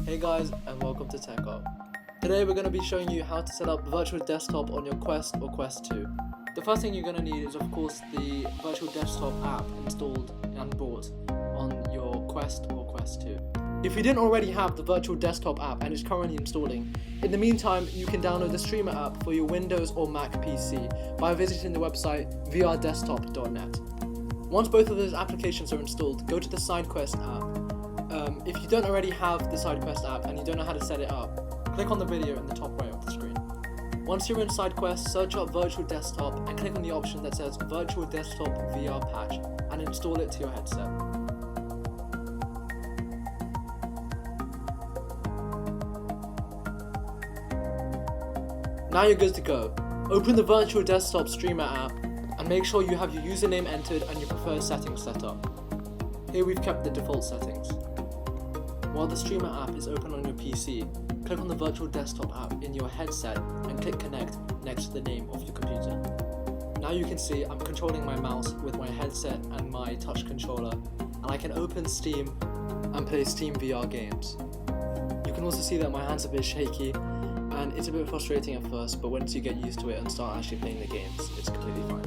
Hey guys, and welcome to Tech Up. Today we're going to be showing you how to set up virtual desktop on your Quest or Quest 2. The first thing you're going to need is of course the virtual desktop app installed and bought on your Quest or Quest 2. If you didn't already have the virtual desktop app and it's currently installing, in the meantime you can download the Streamer app for your Windows or Mac PC by visiting the website vrdesktop.net. Once both of those applications are installed, go to the SideQuest app. If you don't already have the SideQuest app and you don't know how to set it up, click on the video in the top right of the screen. Once you're in SideQuest, search up Virtual Desktop and click on the option that says Virtual Desktop VR Patch and install it to your headset. Now you're good to go. Open the Virtual Desktop Streamer app and make sure you have your username entered and your preferred settings set up. Here we've kept the default settings. While the Streamer app is open on your PC, click on the Virtual Desktop app in your headset and click Connect next to the name of your computer. Now you can see I'm controlling my mouse with my headset and my touch controller, and I can open Steam and play Steam VR games. You can also see that my hand's a bit shaky and it's a bit frustrating at first, but once you get used to it and start actually playing the games, it's completely fine.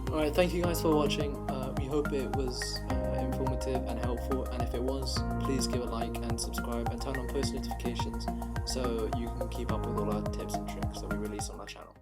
Alright, thank you guys for watching. We hope it was informative and helpful, and if it was, please give a like and subscribe and turn on post notifications so you can keep up with all our tips and tricks that we release on our channel.